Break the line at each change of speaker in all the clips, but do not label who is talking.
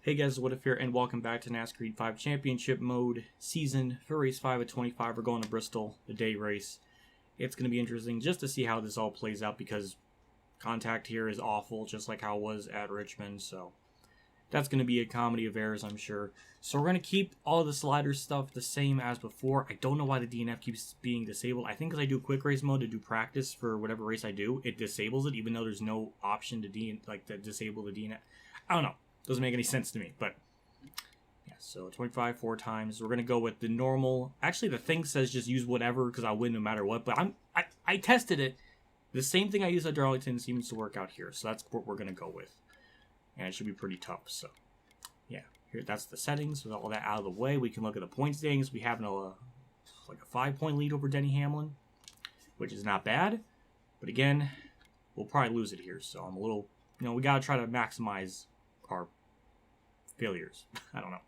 Hey guys, What If here, and welcome back to NASCAR Heat 5 Championship Mode Season for Race 5 at 25. We're going to Bristol, the day race. It's going to be interesting just to see how this all plays out because contact here is awful, just like how it was at Richmond. So that's going to be a comedy of errors, I'm sure. So we're going to keep all the slider stuff the same as before. I don't know why the DNF keeps being disabled. I think because I do quick race mode to do practice for whatever race I do, it disables it, even though there's no option to disable the DNF. I don't know. Doesn't make any sense to me, but yeah, so 25 4 times. We're going to go with the normal. Actually, the thing says just use whatever because I'll win no matter what, but I tested it. The same thing I used at Darlington seems to work out here, so that's what we're going to go with. And it should be pretty tough, so yeah. Here, that's the settings. With all that out of the way, we can look at the point standings. We have like a 5-point lead over Denny Hamlin, which is not bad, but again, we'll probably lose it here, so I'm a little, we got to try to maximize our failures. I don't know.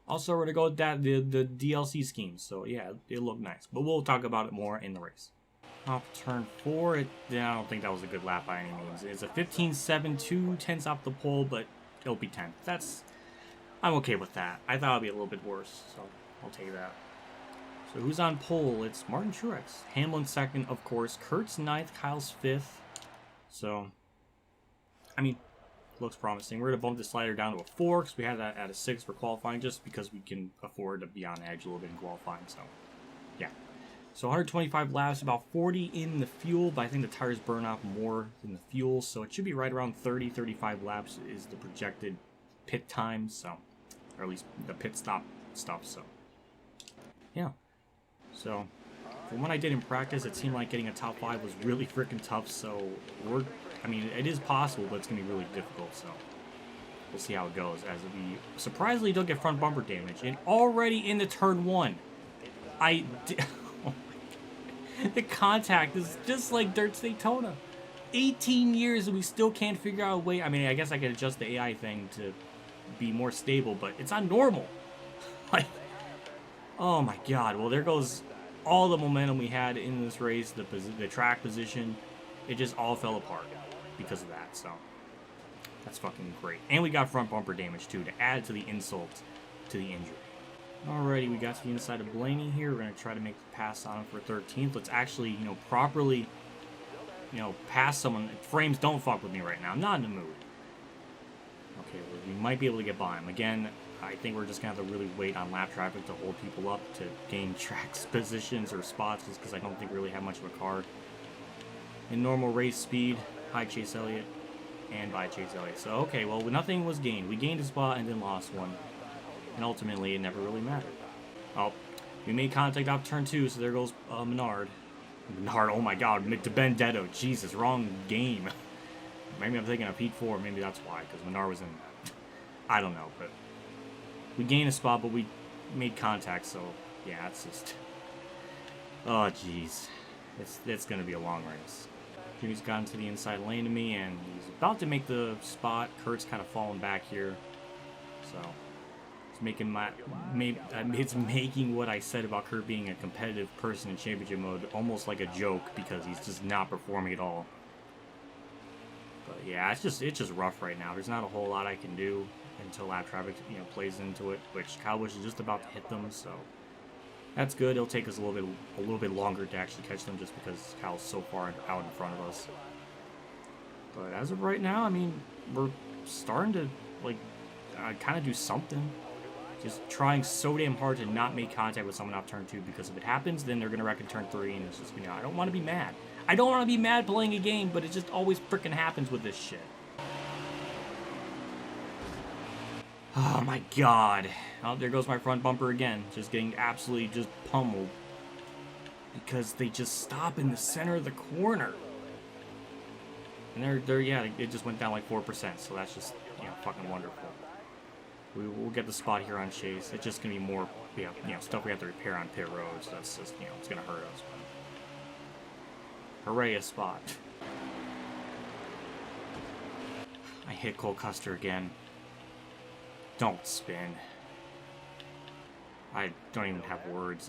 Also, we're going to go with that, the DLC schemes. So, yeah, it looked nice. But we'll talk about it more in the race. Off turn 4. I don't think that was a good lap by any means. It's a 15-7, 2/10 off the pole, but it'll be 10. I'm okay with that. I thought it would be a little bit worse, so I'll take that. So, who's on pole? It's Martin Truex. Hamlin second, of course. Kurt's 9th, Kyle's 5th. So, I mean, looks promising. We're going to bump the slider down to a 4 because we had that at a 6 for qualifying just because we can afford to be on edge a little bit in qualifying. So, yeah. So 125 laps, about 40 in the fuel, but I think the tires burn off more than the fuel. So it should be right around 30, 35 laps is the projected pit time. So, or at least the pit stop stuff. So, yeah. So, from what I did in practice, it seemed like getting a top 5 was really freaking tough. So, it is possible, but it's going to be really difficult, so we'll see how it goes. As we surprisingly don't get front bumper damage, and already into turn 1, oh the contact is just like Dirt Daytona. 18 years and we still can't figure out a way. I mean, I guess I could adjust the AI thing to be more stable, but it's not normal. Like, oh my god. Well, there goes all the momentum we had in this race, the track position. It just all fell apart because of that, so that's fucking great. And we got front bumper damage too to add to the insult to the injury. Alrighty, we got to the inside of Blaney here. We're going to try to make the pass on him for 13th. Let's actually, properly, pass someone. Frames, don't fuck with me right now. I'm not in the mood. Okay, well, we might be able to get by him. Again, I think we're just going to have to really wait on lap traffic to hold people up to gain track positions or spots just because I don't think we really have much of a car. In normal race speed, hi Chase Elliott, and bye Chase Elliott. So, okay, well, nothing was gained. We gained a spot and then lost one. And ultimately, it never really mattered. Oh, we made contact off turn 2, so there goes Maynard. Maynard, oh my god, to Benedetto. Jesus, wrong game. Maybe I'm thinking of Heat 4, maybe that's why, because Maynard was in... I don't know, but... We gained a spot, but we made contact, so... Yeah, it's just... Oh, jeez. It's going to be a long race. Jimmy's gotten to the inside lane to me, and he's about to make the spot. Kurt's kind of falling back here, so it's making it's making what I said about Kurt being a competitive person in championship mode almost like a joke because he's just not performing at all. But yeah, it's just rough right now. There's not a whole lot I can do until lap traffic plays into it, which Kyle was just about to hit them, so. That's good. It'll take us a little bit longer to actually catch them just because Kyle's so far out in front of us. But as of right now, I mean, we're starting to, kind of do something. Just trying so damn hard to not make contact with someone off turn 2 because if it happens, then they're going to wreck in turn 3 and it's just, I don't want to be mad. I don't want to be mad playing a game, but it just always frickin' happens with this shit. Oh my god. Oh, there goes my front bumper again. Just getting absolutely just pummeled. Because they just stop in the center of the corner. And it just went down like 4%. So that's just, fucking wonderful. We'll get the spot here on Chase. It's just going to be more, stuff we have to repair on pit road. So that's just, it's going to hurt us. But hooray, a spot. I hit Cole Custer again. Don't spin. I don't even have words.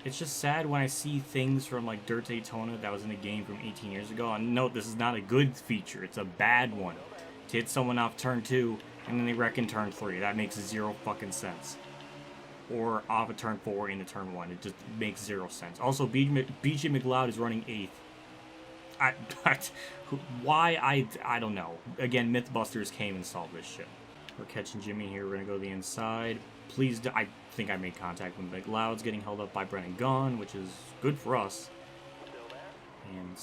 It's just sad when I see things from like Dirt Daytona that was in a game from 18 years ago. And note, this is not a good feature. It's a bad one. To hit someone off turn 2 and then they wreck in turn 3. That makes 0 fucking sense. Or off a turn 4 into turn 1. It just makes 0 sense. Also, BJ McLeod is running 8th. Why? I don't know. Again, Mythbusters came and solved this shit. We're catching Jimmy here. We're going to go to the inside. Please, I think I made contact with McLeod's getting held up by Brennan Gaughan, which is good for us. And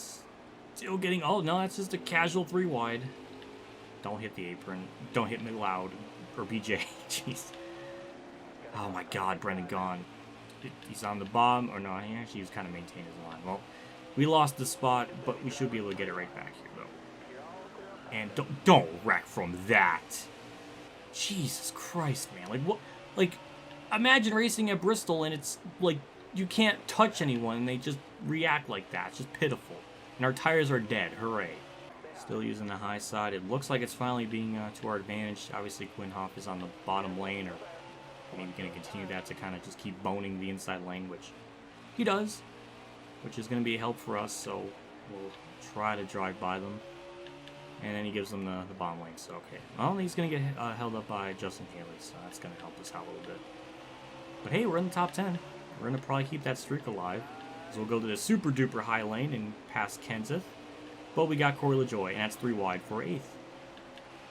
still getting... Oh, no, that's just a casual 3 wide. Don't hit the apron. Don't hit McLeod. Or BJ. Jeez. Oh my god, Brennan Gaughan. He's on the bottom. Or no, he actually was kind of maintaining his line. Well, we lost the spot, but we should be able to get it right back here, though. And don't wreck from that. Jesus Christ, man. Like, what? Like, imagine racing at Bristol and it's, like, you can't touch anyone and they just react like that. It's just pitiful. And our tires are dead. Hooray. Still using the high side. It looks like it's finally being to our advantage. Obviously, Quinhoff is on the bottom lane, or maybe going to continue that to kind of just keep boning the inside lane, which he does, which is going to be a help for us, so we'll try to drive by them. And then he gives them the bottom lane, so okay. I don't think he's going to get held up by Justin Haley, so that's going to help us out a little bit. But hey, we're in the top 10. We're going to probably keep that streak alive. So we'll go to the super duper high lane and pass Kenseth. But we got Corey LaJoie, and that's 3 wide for 8th.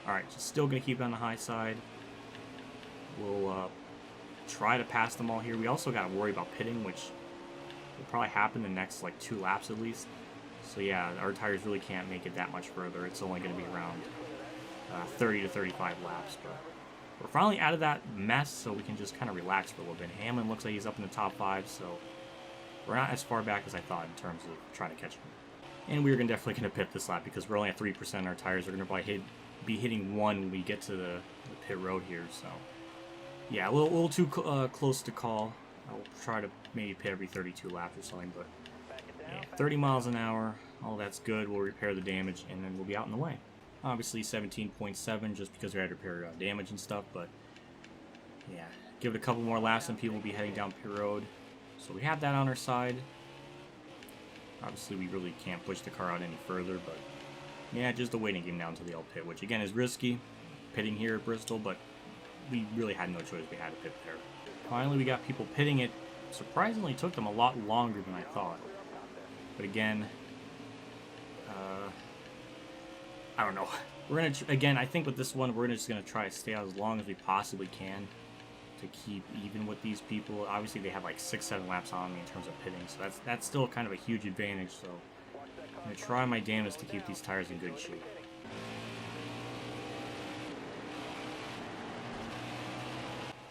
Alright, just still going to keep it on the high side. We'll try to pass them all here. We also got to worry about pitting, which will probably happen the next, like, 2 laps at least. So yeah, our tires really can't make it that much further. It's only going to be around 30 to 35 laps. But we're finally out of that mess, so we can just kind of relax for a little bit. Hamlin looks like he's up in the top 5, so we're not as far back as I thought in terms of trying to catch him. And we're definitely going to pit this lap because we're only at 3%. Our tires are going to probably be hitting 1 when we get to the pit road here. So yeah, a little too close to call. I'll try to maybe pit every 32 laps or something, but yeah, 30 miles an hour, all that's good. We'll repair the damage, and then we'll be out in the way. Obviously 17.7 just because we had to repair damage and stuff, but yeah, give it a couple more laps and people will be heading down pit road. So we have that on our side. Obviously, we really can't push the car out any further, but yeah, just a waiting game down to the L pit, which again is risky, pitting here at Bristol, but we really had no choice. We had to pit there. Finally, we got people pitting it. Surprisingly, took them a lot longer than I thought. But again, I don't know. We're gonna again. I think with this one, we're just gonna try to stay out as long as we possibly can to keep even with these people. Obviously, they have like 6-7 laps on me in terms of pitting, so that's still kind of a huge advantage. So I'm gonna try my damnedest to keep these tires in good shape.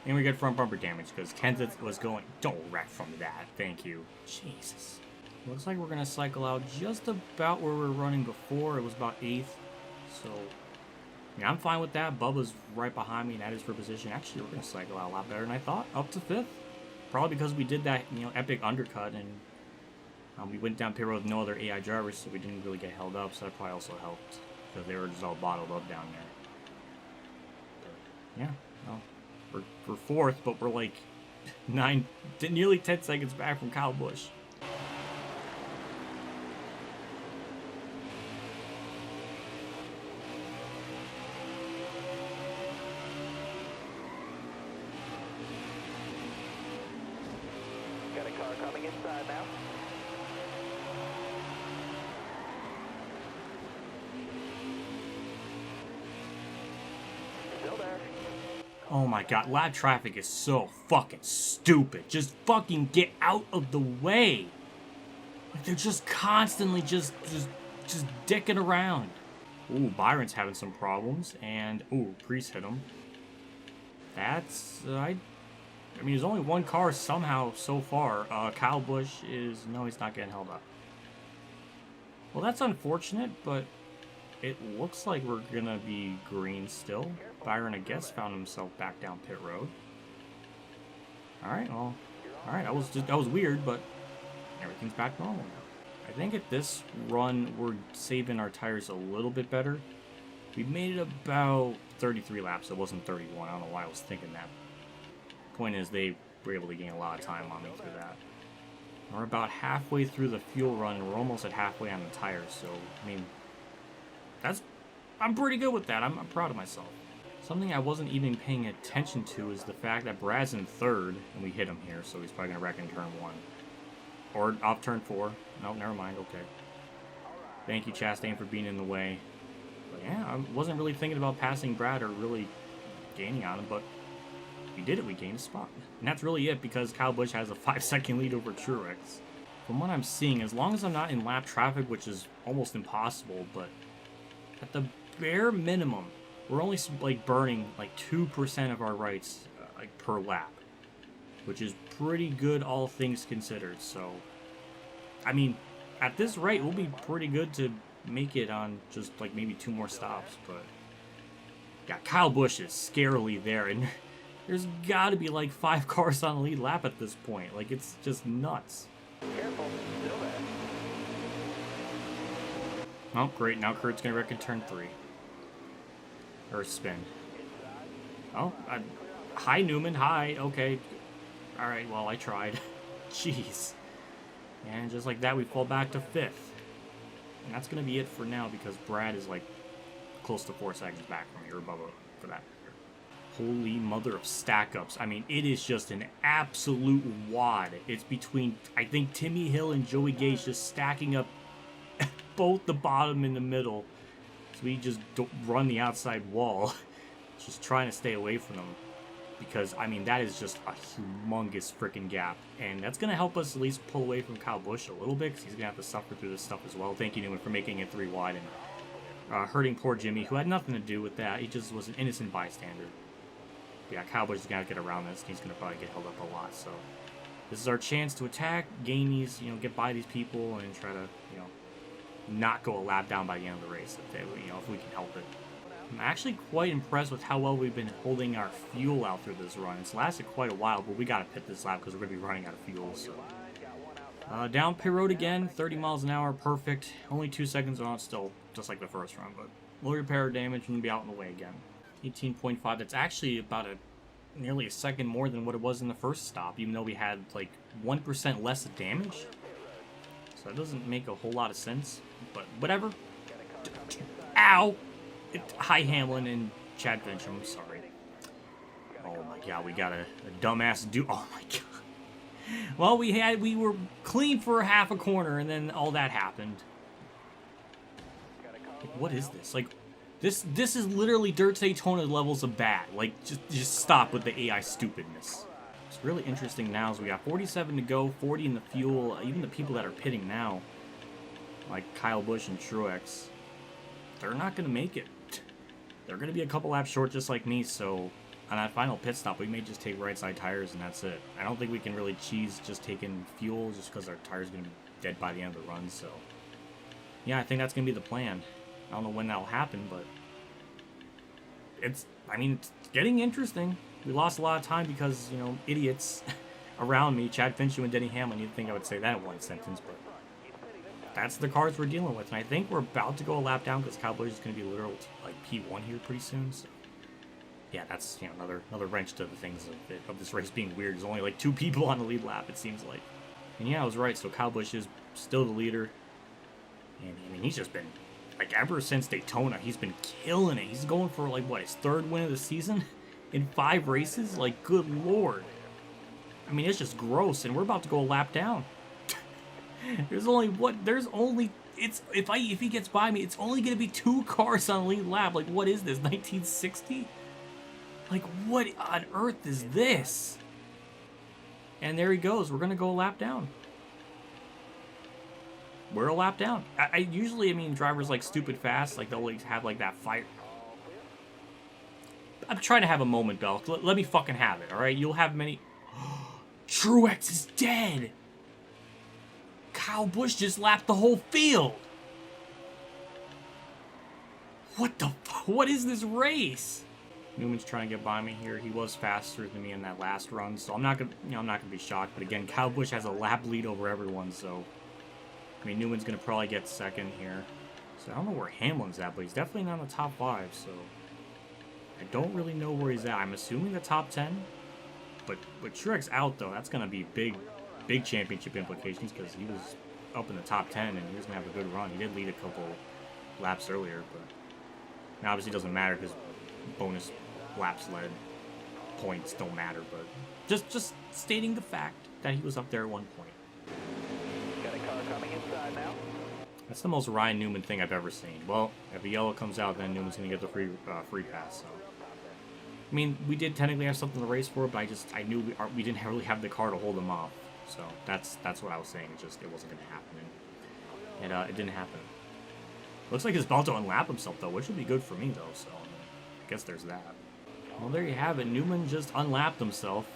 And we get front bumper damage because Kenseth was going. Don't wreck from that. Thank you. Jesus. Looks like we're gonna cycle out just about where we were running before. It was about 8th. So yeah, I'm fine with that. Bubba's right behind me, and that is for position. Actually, we're gonna cycle out a lot better than I thought. Up to 5th. Probably because we did that, epic undercut, and we went down pit road with no other AI drivers, so we didn't really get held up. So that probably also helped because they were just all bottled up down there. Yeah. Well, we're 4th, but we're like nearly 10 seconds back from Kyle Busch.
Got a car coming inside now. Still there.
Oh my god, lap traffic is so fucking stupid. Just fucking get out of the way. Like, they're just constantly just dicking around. Ooh, Byron's having some problems, and ooh, Priest hit him. That's I mean, there's only one car somehow so far. Kyle Busch is no, he's not getting held up. Well, that's unfortunate, but it looks like we're gonna be green still. Byron, I guess, found himself back down pit road. All right, well, all right, that was weird, but everything's back normal now. I think at this run we're saving our tires a little bit better. We made it about 33 laps. It wasn't 31. I don't know why I was thinking that. Point is, they were able to gain a lot of time on me through that. We're about halfway through the fuel run, and we're almost at halfway on the tires. So, I mean, I'm pretty good with that. I'm proud of myself. Something I wasn't even paying attention to is the fact that Brad's in third, and we hit him here, so he's probably going to wreck in turn 1. Or off turn 4. No, never mind, okay. Thank you, Chastain, for being in the way. But yeah, I wasn't really thinking about passing Brad or really gaining on him, but we did it, we gained a spot. And that's really it, because Kyle Busch has a 5-second lead over Truex. From what I'm seeing, as long as I'm not in lap traffic, which is almost impossible, but at the bare minimum, we're only like burning like 2% of our rights like per lap, which is pretty good all things considered. So, I mean, at this rate, we'll be pretty good to make it on just like maybe 2 more stops. But yeah, Kyle Busch is scarily there, and there's got to be like 5 cars on the lead lap at this point. Like, it's just nuts.
Careful, still there.
Oh, great. Now Kurt's going to wreck in turn 3. Or spin. Oh, hi, Newman. Hi. Okay. Alright, well, I tried. Jeez. And just like that, we fall back to 5th. And that's going to be it for now, because Brad is like close to 4 seconds back from me, or Bubba, for that. Holy mother of stack-ups. I mean, it is just an absolute wad. It's between, I think, Timmy Hill and Joey Gage just stacking up both the bottom and the middle. So we just don't run the outside wall. Just trying to stay away from them. Because, I mean, that is just a humongous freaking gap. And that's going to help us at least pull away from Kyle Busch a little bit, because he's going to have to suffer through this stuff as well. Thank you, Newman, for making it 3 wide and hurting poor Jimmy, who had nothing to do with that. He just was an innocent bystander. Yeah, Kyle Busch is going to get around this, and he's going to probably get held up a lot. So this is our chance to attack, gain these, get by these people, and try to, not go a lap down by the end of the race, if we can help it. I'm actually quite impressed with how well we've been holding our fuel out through this run. It's lasted quite a while, but we got to pit this lap because we're going to be running out of fuel. So down pit road again, 30 miles an hour, perfect. Only 2 seconds on, still just like the first run, but low repair damage and be out in the way again. 18.5. That's actually about nearly a second more than what it was in the first stop, even though we had like 1% less damage. So that doesn't make a whole lot of sense, but whatever. Ow! Hi, Hamlin and Chad Fincham. I'm sorry. Oh my god, we got a dumbass do. Oh my god. Well, we were clean for half a corner, and then all that happened. Like, what is this? Like, this is literally Dirt Daytona levels of bad. Like, just stop with the AI stupidness. What's really interesting now is we got 47 to go, 40 in the fuel. Even the people that are pitting now, like Kyle Busch and Truex, they're not going to make it. They're going to be a couple laps short just like me, so on that final pit stop, we may just take right side tires and that's it. I don't think we can really cheese just taking fuel just because our tires are going to be dead by the end of the run, so yeah, I think that's going to be the plan. I don't know when that'll happen, but it's getting interesting. We lost a lot of time because, idiots around me, Chad Fincham and Denny Hamlin. You'd think I would say that in one sentence, but that's the cards we're dealing with. And I think we're about to go a lap down because Kyle Busch is going to be literal like P1 here pretty soon. So yeah, that's another wrench to the things of this race being weird. There's only like 2 people on the lead lap, it seems like. And yeah, I was right. So Kyle Busch is still the leader, and I mean he's just been like ever since Daytona, he's been killing it. He's going for like what, his 3rd win of the season in 5 races. Like, good lord. I mean, it's just gross, and we're about to go a lap down. If he gets by me, it's only going to be 2 cars on the lead lap. Like, what is this, 1960? Like, what on earth is this? And there he goes. We're going to go a lap down. We're a lap down. I usually, drivers like stupid fast, like they'll always have like that fight. I'm trying to have a moment, Bell. Let me fucking have it, alright? You'll have many... Truex is dead! Kyle Busch just lapped the whole field! What is this race? Newman's trying to get by me here. He was faster than me in that last run, so I'm not gonna be shocked. But again, Kyle Busch has a lap lead over everyone, so Newman's gonna probably get 2nd here. So I don't know where Hamlin's at, but he's definitely not in the top 5, so I don't really know where he's at. I'm assuming the top 10. But with Truex out, though, that's going to be big championship implications because he was up in the top 10 and he was going to have a good run. He did lead a couple laps earlier, but now obviously it doesn't matter because bonus laps led points don't matter, but just stating the fact that he was up there at one point.
Got a car coming inside now.
That's the most Ryan Newman thing I've ever seen. Well, if a yellow comes out, then Newman's going to get the free pass. So, I mean, we did technically have something to race for, but I knew we didn't really have the car to hold him off. So that's what I was saying. It wasn't going to happen, and it didn't happen. Looks like he's about to unlap himself though, which would be good for me though. So I guess there's that. Well, there you have it. Newman just unlapped himself,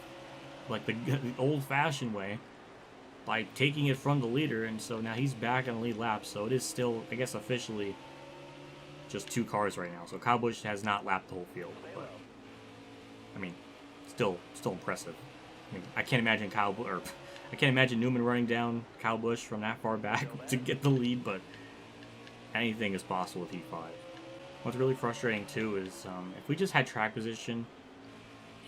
like the old-fashioned way, by taking it from the leader, and so now he's back on the lead lap. So it is still, I guess, officially just 2 cars right now. So Kyle Busch has not lapped the whole field, but I mean, still impressive. I mean, I can't imagine Newman running down Kyle Busch from that far back to get the lead, but anything is possible with E5. What's really frustrating too is if we just had track position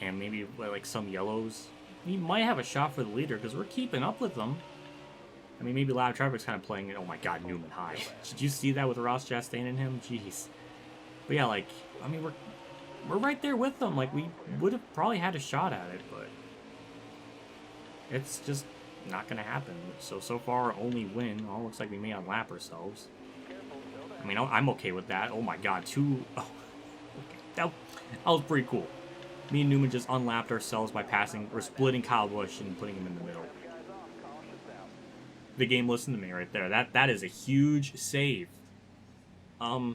and maybe like some yellows, we might have a shot for the leader because we're keeping up with them. I mean, maybe lap traffic's kind of playing it. Oh my God, Newman high. Did you see that with Ross Chastain and him? Jeez. But yeah, like, I mean, we're right there with them. Like, we would have probably had a shot at it, but it's just not gonna happen. So far, only win. Well, looks like we may unlap ourselves. I mean, I'm okay with that. Oh my God, 2. Oh, okay. That was pretty cool. Me and Newman just unlapped ourselves by passing or splitting Kyle Busch and putting him in the middle. The game listened to me right there. That is a huge save. Wow,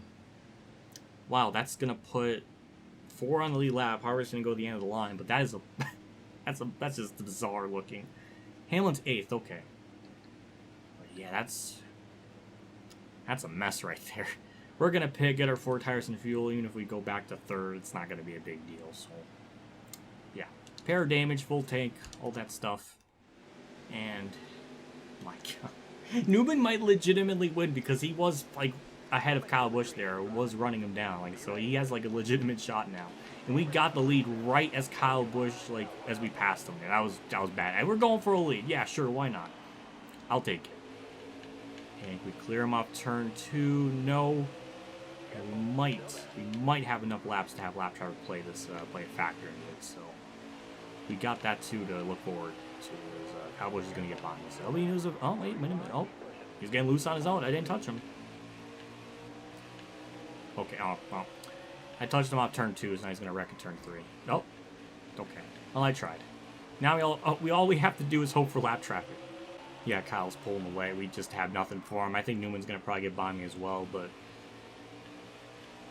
that's gonna put 4 on the lead lap. Harvick's gonna go to the end of the line, but that is that's just bizarre looking. Hamlin's 8th, okay. But yeah, that's a mess right there. We're gonna get our 4 tires and fuel. Even if we go back to 3rd, it's not gonna be a big deal. So yeah, repair damage, full tank, all that stuff, and my God, Newman might legitimately win because he was like ahead of Kyle Busch there, was running him down, like, so he has like a legitimate shot now. And we got the lead right as Kyle Busch, like, as we passed him there. That was bad. And we're going for a lead. Yeah, sure, why not? I'll take it. And we clear him off turn 2. No. And we might have enough laps to have lap traffic play a factor in it. So we got that too to look forward to. Kyle Busch is going to get behind us. Oh, he knows. Oh, wait a minute. Oh, he's getting loose on his own. I didn't touch him. Okay. Oh, well. I touched him off turn 2, so now he's going to wreck at turn 3. Oh. Okay. Well, I tried. Now all we have to do is hope for lap traffic. Yeah, Kyle's pulling away. We just have nothing for him. I think Newman's going to probably get by me as well, but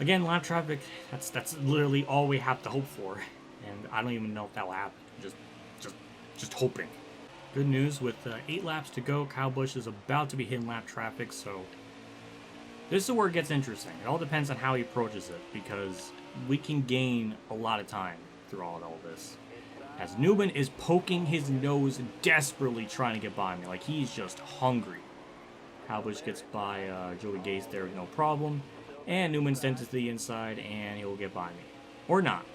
again, lap traffic, that's literally all we have to hope for. And I don't even know if that will happen. Just hoping. Good news, with 8 laps to go, Kyle Busch is about to be hitting lap traffic, so this is where it gets interesting. It all depends on how he approaches it, because we can gain a lot of time through all this. As Newman is poking his nose, desperately trying to get by me. Like, he's just hungry. Kyle Busch gets by Joey Gase there with no problem. And Newman sends it to the inside, and he'll get by me. Or not.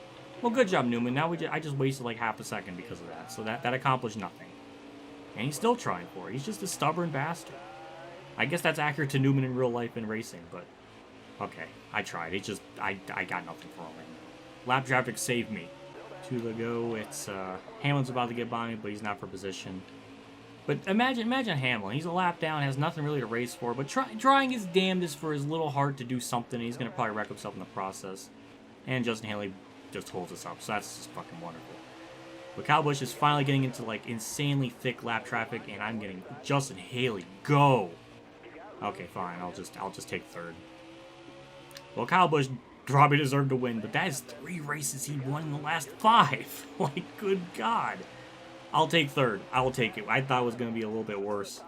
Well, good job, Newman. Now I just wasted like half a second because of that. So that accomplished nothing. And he's still trying for it. He's just a stubborn bastard. I guess that's accurate to Newman in real life in racing, but okay, I tried. It's just, I got nothing for him right now. Lap traffic saved me. 2 to go. It's, Hamlin's about to get by me, but he's not for position. But imagine Hamlin. He's a lap down, has nothing really to race for, but trying his damnedest for his little heart to do something. He's going to probably wreck himself in the process. And Justin Haley just holds us up, so that's just fucking wonderful. But Kyle Busch is finally getting into, like, insanely thick lap traffic, and I'm getting Justin Haley, go! Okay, fine, I'll just take 3rd. Well, Kyle Busch probably deserved to win, but that is 3 races he won in the last 5. Like, good God. I'll take 3rd. I will take it. I thought it was going to be a little bit worse,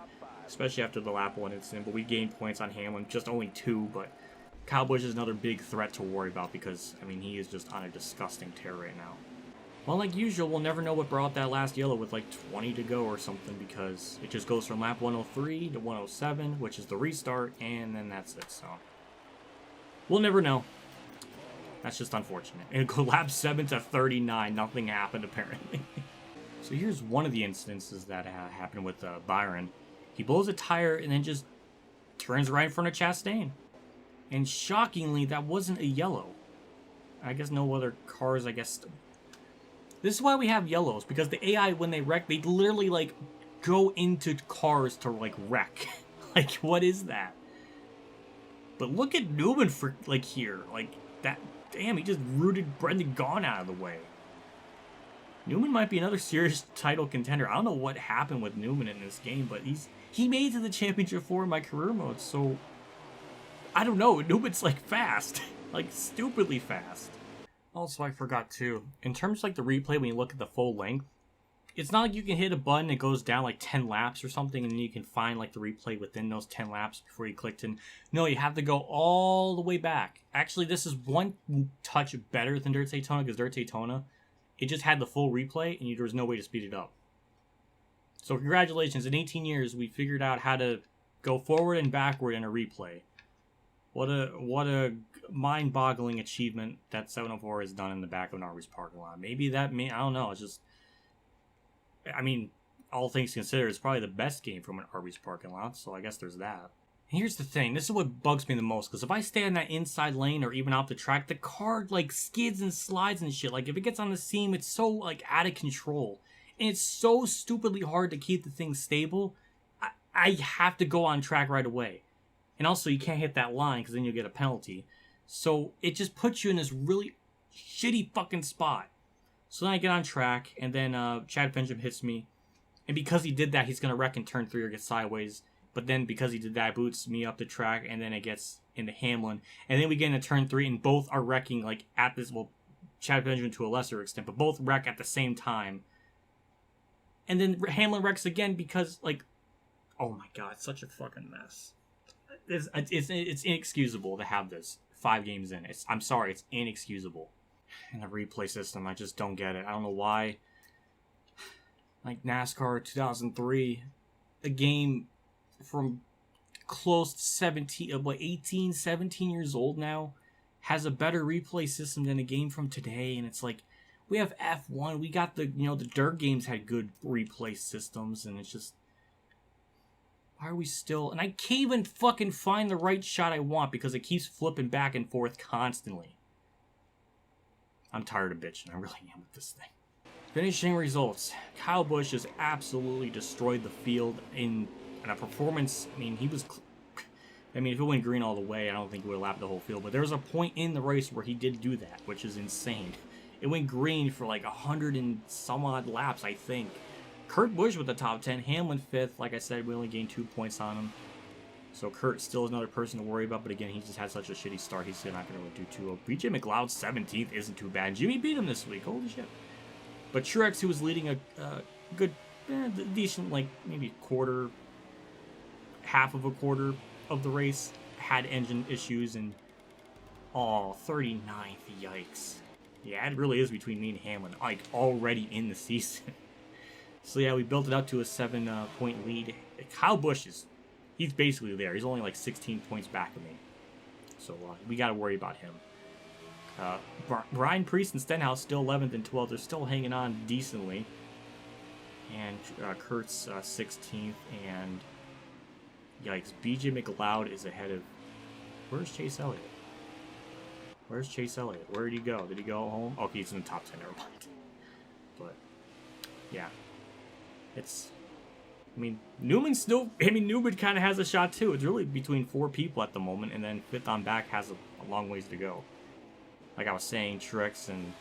especially after the lap 1 incident, but we gained points on Hamlin, just only 2, but Kyle Busch is another big threat to worry about because, I mean, he is just on a disgusting tear right now. Well, like usual, we'll never know what brought that last yellow with like 20 to go or something because it just goes from lap 103 to 107, which is the restart, and then that's it, so we'll never know. That's just unfortunate. And go lap 7 to 39, nothing happened apparently. So here's one of the instances that happened with Byron. He blows a tire and then just turns right in front of Chastain. And shockingly, that wasn't a yellow. I guess no other cars, I guess. This is why we have yellows, because the AI, when they wreck, they literally, like, go into cars to, like, wreck. Like, what is that? But look at Newman for, like, here. Like, that, damn, he just rooted Brendan Gaughan out of the way. Newman might be another serious title contender. I don't know what happened with Newman in this game, but he made it to the championship 4 in my career mode, so I don't know. Newman's, like, fast. Like, stupidly fast. Also, I forgot, too. In terms of, like, the replay, when you look at the full length, it's not like you can hit a button, it goes down, like, 10 laps or something, and then you can find, like, the replay within those 10 laps before you clicked in. No, you have to go all the way back. Actually, this is one touch better than Dirt Daytona, because Dirt Daytona, it just had the full replay, and there was no way to speed it up. So, congratulations. In 18 years, we figured out how to go forward and backward in a replay. What a mind-boggling achievement that 704 has done in the back of an Arby's parking lot. Maybe I don't know, it's just, I mean, all things considered, it's probably the best game from an Arby's parking lot, so I guess there's that. And here's the thing, this is what bugs me the most, because if I stay in that inside lane or even out the track, the car, like, skids and slides and shit. Like, if it gets on the seam, it's so, like, out of control. And it's so stupidly hard to keep the thing stable, I have to go on track right away. And also, you can't hit that line, because then you'll get a penalty. So, it just puts you in this really shitty fucking spot. So then I get on track, and then Chad Benjamin hits me. And because he did that, he's going to wreck in turn 3 or get sideways. But then because he did that, it boots me up the track, and then it gets into Hamlin. And then we get into turn 3, and both are wrecking, like, at this, well, Chad Benjamin to a lesser extent, but both wreck at the same time. And then Hamlin wrecks again because, like, oh my god, it's such a fucking mess. It's inexcusable to have this 5 games in. I'm sorry, it's inexcusable. And the replay system, I just don't get it. I don't know why. Like NASCAR 2003, a game from close to 18, 17 years old now, has a better replay system than a game from today. And it's like, we have F1, we got the dirt games had good replay systems, and it's just, why are we still... And I can't even fucking find the right shot I want because it keeps flipping back and forth constantly. I'm tired of bitching. I really am with this thing. Finishing results. Kyle Busch has absolutely destroyed the field in a performance. I mean, if it went green all the way, I don't think he would have lapped the whole field. But there was a point in the race where he did do that, which is insane. It went green for like 100 and some odd laps, I think. Kurt Busch with the top 10, Hamlin 5th. Like I said, we only gained 2 points on him. So Kurt still is another person to worry about, but again, he just had such a shitty start, he's not going to do too well. BJ McLeod 17th isn't too bad. Jimmy beat him this week, holy shit. But Truex, who was leading a good, decent, like maybe half of a quarter of the race, had engine issues, and 39th, yikes. Yeah, it really is between me and Hamlin, like already in the season. So yeah, we built it up to a 7-point lead. Kyle Busch he's basically there. He's only like 16 points back of me. So we got to worry about him. Brian Priest and Stenhouse still 11th and 12th. They're still hanging on decently. And Kurt's 16th. And yikes, BJ McLeod is ahead of... Where's Chase Elliott? Where's Chase Elliott? Where did he go? Did he go home? Okay, he's in the top 10. Never mind. But yeah. Newman kind of has a shot too. It's really between 4 people at the moment, and then 5th on back has a long ways to go. Like I was saying, Truex and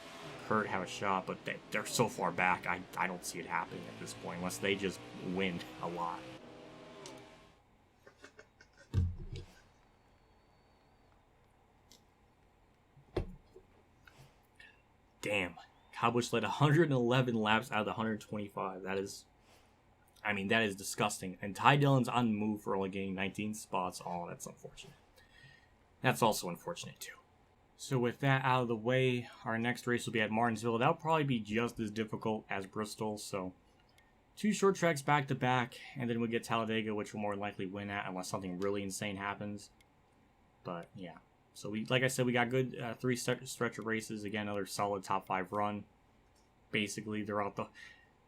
Kurt have a shot, but they're so far back, I don't see it happening at this point, unless they just win a lot. Damn. Kyle Busch led 111 laps out of the 125. That is disgusting. And Ty Dillon's on the move for only getting 19 spots. Oh, that's unfortunate. That's also unfortunate, too. So with that out of the way, our next race will be at Martinsville. That'll probably be just as difficult as Bristol. So 2 short tracks back-to-back. And then we get Talladega, which we'll more than likely win at unless something really insane happens. But, yeah. So, like I said, we got good 3 stretch of races. Again, another solid top 5 run. Basically, throughout the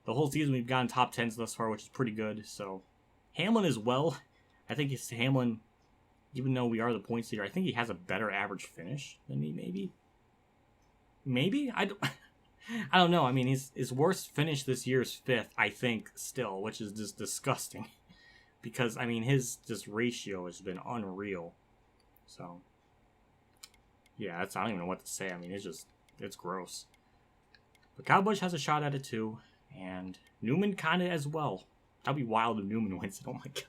whole season, we've gotten top 10s thus far, which is pretty good. So, Hamlin as well. I think it's Hamlin, even though we are the points leader, I think he has a better average finish than me, maybe. maybe I don't know. I mean, his worst finish this year is 5th, I think, still, which is just disgusting. Because, I mean, his just ratio has been unreal. So, yeah, I don't even know what to say. I mean, it's gross. But Kyle Busch has a shot at it too, and Newman kind of as well. That'd be wild if Newman wins it. Oh my god.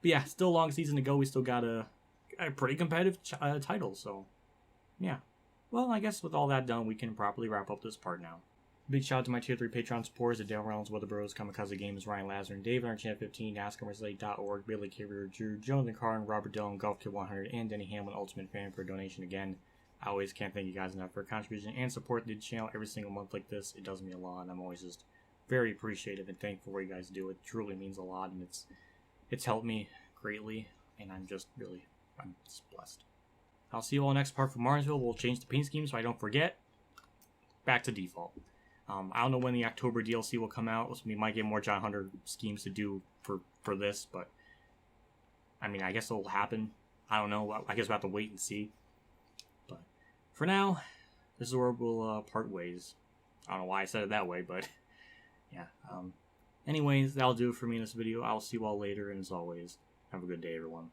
But yeah, still a long season to go. We still got a pretty competitive title. So, yeah. Well, I guess with all that done, we can properly wrap up this part now. Big shout out to my Tier 3 Patreon supporters at Dale Reynolds, Weather Bros, Kamikazegames, Ronnie Lazzarine, David, our Channel 15, NASCAR, Billy Carrier, Drew, Joanathon Carten, Robert Dillon, Golf Kid 100, and DennyHamlinUltimateFan for a donation again. I always can't thank you guys enough for a contribution and support the channel every single month like this. It does mean a lot, and I'm always just very appreciative and thankful for what you guys do. It truly means a lot, and it's helped me greatly, and I'm just blessed. I'll see you all next part from Martinsville. We'll change the paint scheme so I don't forget. Back to default. I don't know when the October DLC will come out, so we might get more John Hunter schemes to do for this, but I mean, I guess it'll happen. I don't know. I guess we'll have to wait and see. But for now, this is where we'll part ways. I don't know why I said it that way, but yeah. Anyways, that'll do it for me in this video. I'll see you all later, and as always, have a good day, everyone.